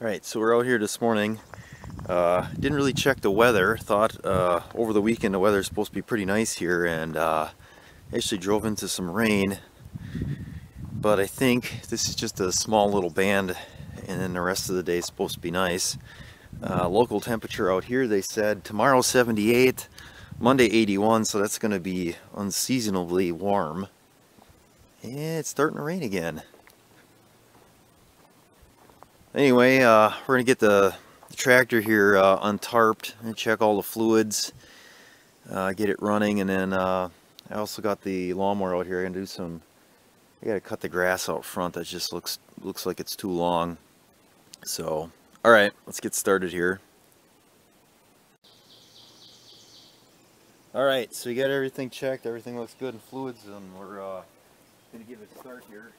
Alright, so we're out here this morning. Didn't really check the weather. Thought over the weekend the weather's supposed to be pretty nice here, and actually drove into some rain. But I think this is just a small little band, and then the rest of the day is supposed to be nice. Local temperature out here, they said tomorrow 78, Monday 81, so that's going to be unseasonably warm. And it's starting to rain again. Anyway, we're going to get the tractor here untarped and check all the fluids, get it running, and then I also got the lawnmower out here. I'm going to do I got to cut the grass out front that just looks like it's too long. So, alright, let's get started here. Alright, so you got everything checked, everything looks good in fluids, and we're going to give it a start here.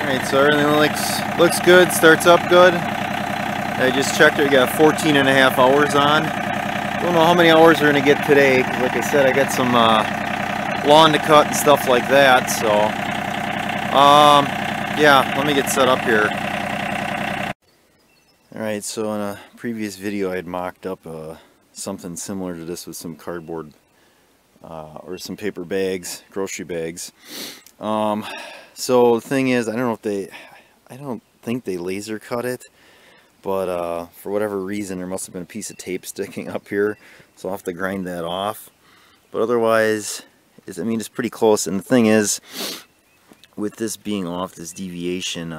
Alright, so everything looks good, starts up good. I just checked it, we got 14 and a half hours on. Don't know how many hours we're going to get today, because like I said, I got some lawn to cut and stuff like that, so yeah, let me get set up here. Alright, so in a previous video I had mocked up something similar to this with some cardboard or some paper bags, grocery bags. So the thing is, I don't think they laser cut it, but for whatever reason there must have been a piece of tape sticking up here, so I'll have to grind that off. But otherwise, I mean, it's pretty close. And the thing is, with this being off, this deviation,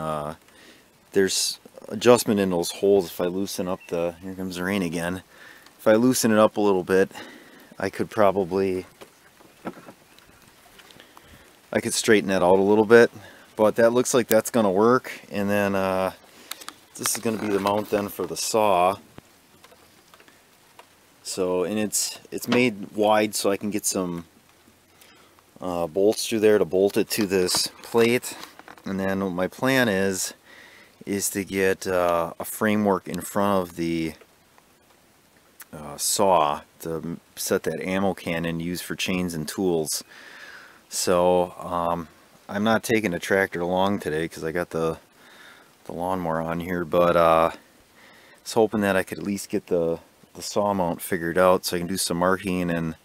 there's adjustment in those holes. If I loosen up here comes the rain again. If I loosen it up a little bit, I could straighten that out a little bit, but that looks like that's going to work. And then this is going to be the mount then for the saw. So, and it's made wide so I can get some bolts through there to bolt it to this plate. And then what my plan is to get a framework in front of the saw to set that ammo can and use for chains and tools. So I'm not taking the tractor along today because I got the lawnmower on here, but I was hoping that I could at least get the saw mount figured out so I can do some marking. And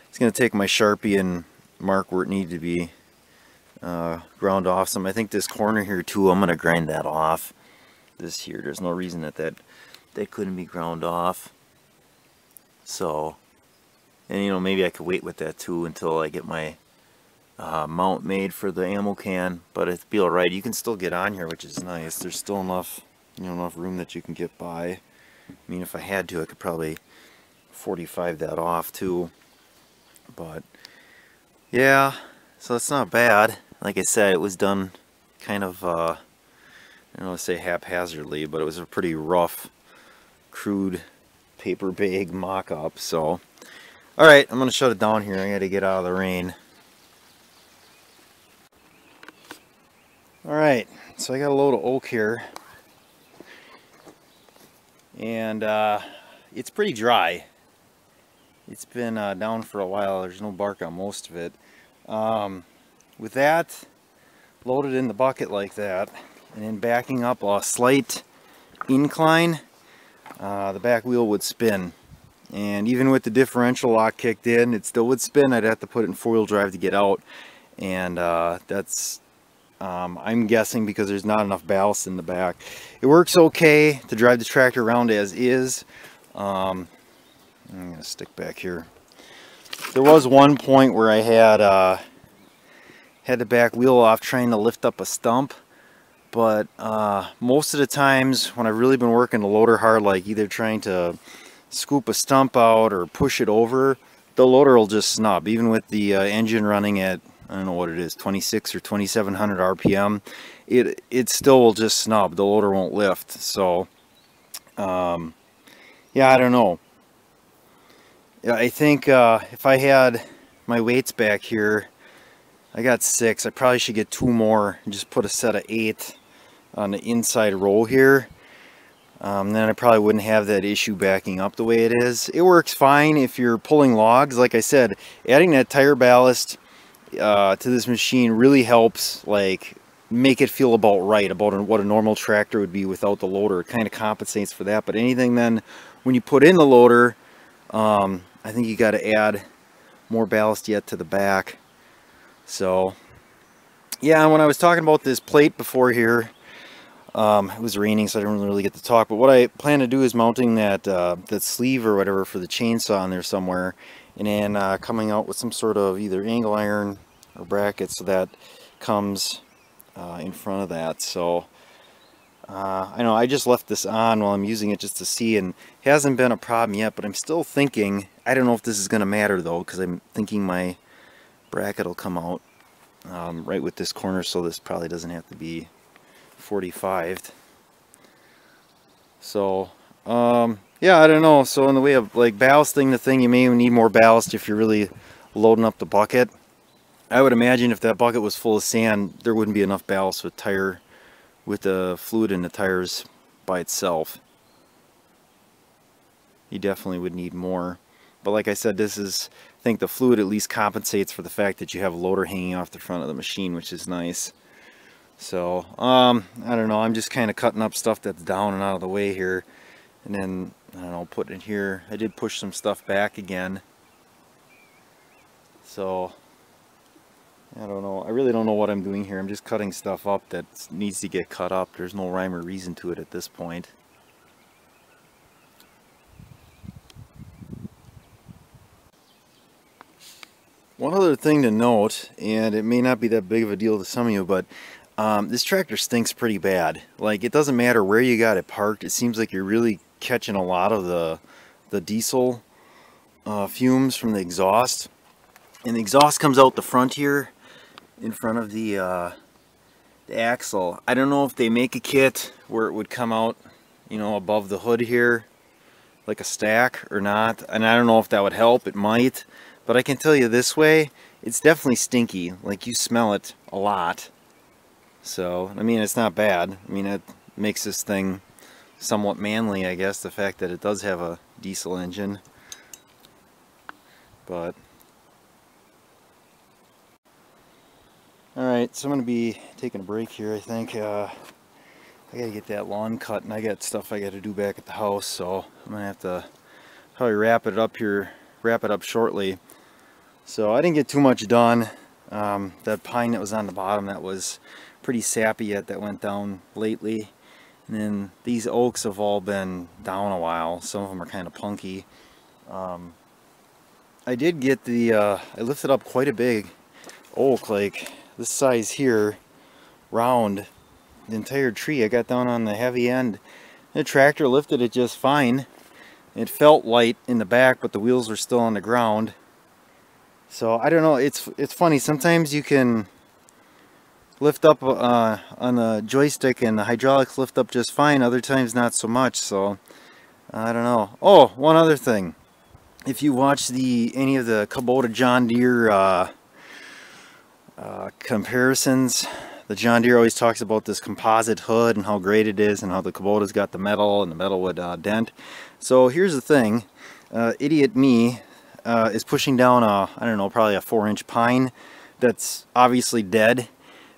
it's going to take my Sharpie and mark where it needed to be ground off some. I think this corner here too, I'm going to grind that off. This here, there's no reason that couldn't be ground off. So, and you know, maybe I could wait with that too until I get my mount made for the ammo can, but it'll be alright. You can still get on here, which is nice. There's still enough room that you can get by. I mean, if I had to, I could probably 45 that off too. But yeah, so it's not bad. Like I said, it was done kind of I don't want to say haphazardly, but it was a pretty rough, crude paper bag mock-up. So alright, I'm gonna shut it down here. I gotta get out of the rain. Alright, so I got a load of oak here, and it's pretty dry. It's been down for a while. There's no bark on most of it. With that loaded in the bucket like that, and then backing up a slight incline, the back wheel would spin. And even with the differential lock kicked in, it still would spin. I'd have to put it in four-wheel drive to get out, and that's I'm guessing because there's not enough ballast in the back. It works okay to drive the tractor around as is. I'm going to stick back here. There was one point where I had the back wheel off trying to lift up a stump, but most of the times when I've really been working the loader hard, like either trying to scoop a stump out or push it over, the loader will just snub. Even with the engine running at, I don't know what it is, 26 or 2700 RPM, it still will just snub. The loader won't lift. So yeah, I don't know. I think if I had my weights back here, I got 6. I probably should get 2 more and just put a set of 8 on the inside roll here. Then I probably wouldn't have that issue backing up the way it is. It works fine if you're pulling logs. Like I said, adding that tire ballast to this machine really helps, like, make it feel about right, about what a normal tractor would be without the loader. It kind of compensates for that. But anything then, when you put in the loader, I think you got to add more ballast yet to the back. So yeah, when I was talking about this plate before here, it was raining, so I didn't really get to talk, but what I plan to do is mounting that that sleeve or whatever for the chainsaw in there somewhere, and then coming out with some sort of either angle iron or bracket so that comes in front of that. So I know I just left this on while I'm using it just to see, and it hasn't been a problem yet, but I'm still thinking, I don't know if this is going to matter though, because I'm thinking my bracket will come out right with this corner, so this probably doesn't have to be 45'd. So yeah, I don't know. So in the way of like ballasting the thing, you may need more ballast if you're really loading up the bucket. I would imagine if that bucket was full of sand, there wouldn't be enough ballast with the fluid in the tires by itself. You definitely would need more. But like I said, I think the fluid at least compensates for the fact that you have a loader hanging off the front of the machine, which is nice. So I don't know, I'm just kind of cutting up stuff that's down and out of the way here, and then I don't know, putting it here. I did push some stuff back again, so I don't know, I really don't know what I'm doing here. I'm just cutting stuff up that needs to get cut up. There's no rhyme or reason to it at this point. One other thing to note, and it may not be that big of a deal to some of you, but this tractor stinks pretty bad. Like, it doesn't matter where you got it parked, it seems like you're really catching a lot of the diesel fumes from the exhaust. And the exhaust comes out the front here, in front of the axle. I don't know if they make a kit where it would come out, you know, above the hood here, like a stack or not. And I don't know if that would help, it might. But I can tell you this way, it's definitely stinky. Like, you smell it a lot. So, I mean, it's not bad. I mean, it makes this thing somewhat manly, I guess, the fact that it does have a diesel engine. But alright, so I'm going to be taking a break here, I think. I got to get that lawn cut, and I got stuff I got to do back at the house, so I'm going to have to probably wrap it up shortly. So I didn't get too much done. That pine that was on the bottom, that was pretty sappy yet, that went down lately. And then these oaks have all been down a while. Some of them are kind of punky. I did get I lifted up quite a big oak, like this size here, round, the entire tree. I got down on the heavy end. The tractor lifted it just fine. It felt light in the back, but the wheels were still on the ground. So I don't know, it's funny, sometimes you can lift up on the joystick and the hydraulics lift up just fine, other times not so much. So I don't know. Oh, one other thing, if you watch any of the Kubota John Deere comparisons, the John Deere always talks about this composite hood and how great it is, and how the Kubota's got the metal and the metal would dent. So here's the thing, idiot me is pushing down I don't know, probably a 4-inch pine that's obviously dead.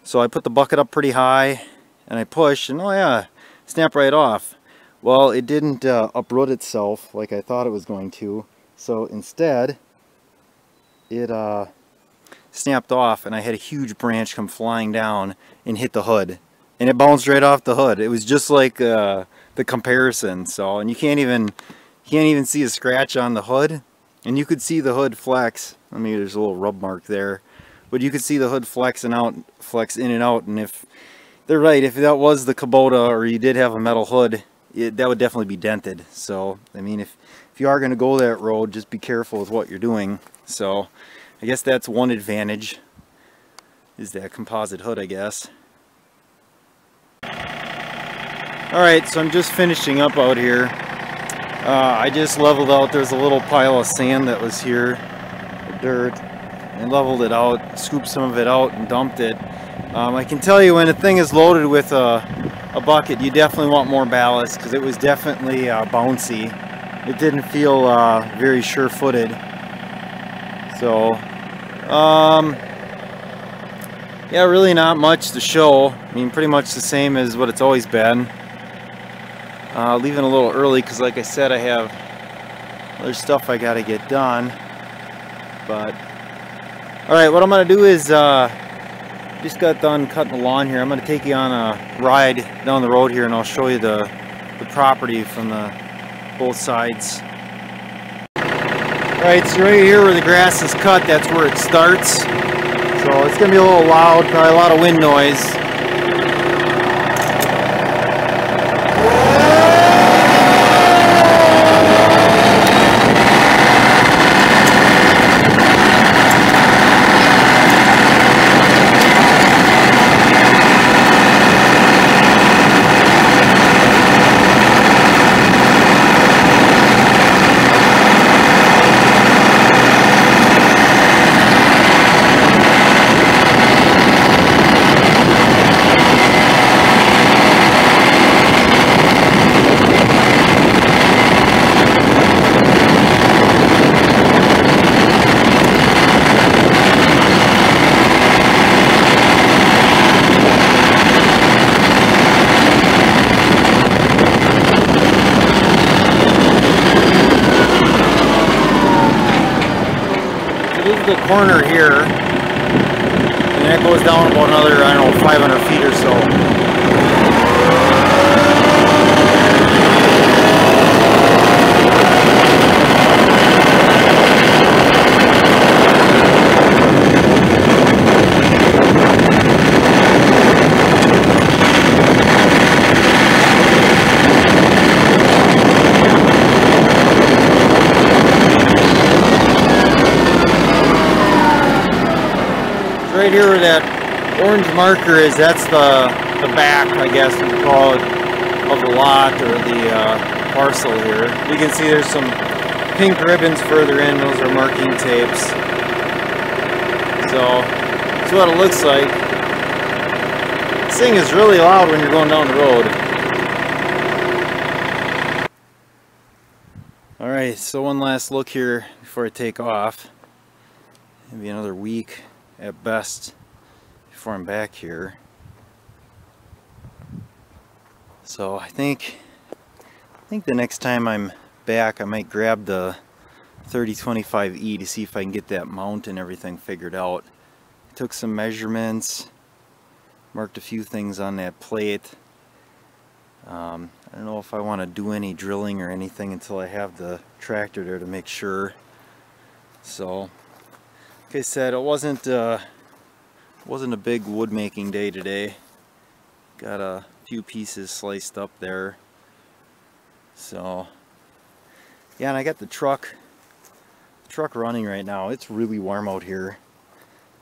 So I put the bucket up pretty high and I push, and oh yeah, snap right off. Well, it didn't uproot itself like I thought it was going to. So instead, it snapped off, and I had a huge branch come flying down and hit the hood, and it bounced right off the hood. It was just like the comparison. So, and you can't even see a scratch on the hood. And you could see the hood flex. I mean, there's a little rub mark there, but you could see the hood flex in and out. And if they're right, if that was the Kubota, or you did have a metal hood, that would definitely be dented. So, I mean, if you are going to go that road, just be careful with what you're doing. So, I guess that's one advantage, is that composite hood, I guess. Alright, so I'm just finishing up out here. I just leveled out. There's a little pile of sand that was here, dirt, and leveled it out, scooped some of it out and dumped it. I can tell you when a thing is loaded with a bucket, you definitely want more ballast, because it was definitely bouncy. It didn't feel very sure-footed. So, yeah, really not much to show. I mean, pretty much the same as what it's always been. Leaving a little early because, like I said, I have other stuff I got to get done. But, alright, what I'm going to do is, just got done cutting the lawn here. I'm going to take you on a ride down the road here, and I'll show you the property from both sides. Alright, so right here where the grass is cut, that's where it starts. So it's going to be a little loud, probably a lot of wind noise. This is the corner here, and that goes down about another, I don't know, 500 feet or so. Right here where that orange marker is, that's the back, I guess you could call it, of the lot or the parcel here. You can see there's some pink ribbons further in. Those are marking tapes. So that's what it looks like. This thing is really loud when you're going down the road. Alright, so one last look here before I take off. Maybe another week at best before I'm back here. So I think the next time I'm back I might grab the 3025E to see if I can get that mount and everything figured out. I took some measurements, marked a few things on that plate. I don't know if I want to do any drilling or anything until I have the tractor there to make sure. So like I said, it wasn't a big wood making day today. Got a few pieces sliced up there. So yeah, and I got the truck running right now. It's really warm out here.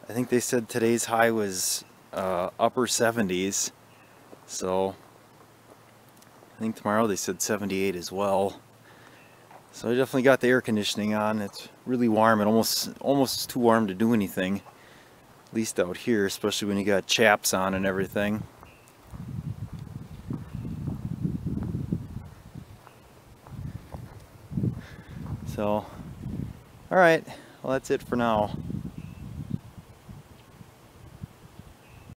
I think they said today's high was upper 70s. So I think tomorrow they said 78 as well. So I definitely got the air conditioning on. It's really warm and almost too warm to do anything. At least out here, especially when you got chaps on and everything. So, alright, well that's it for now.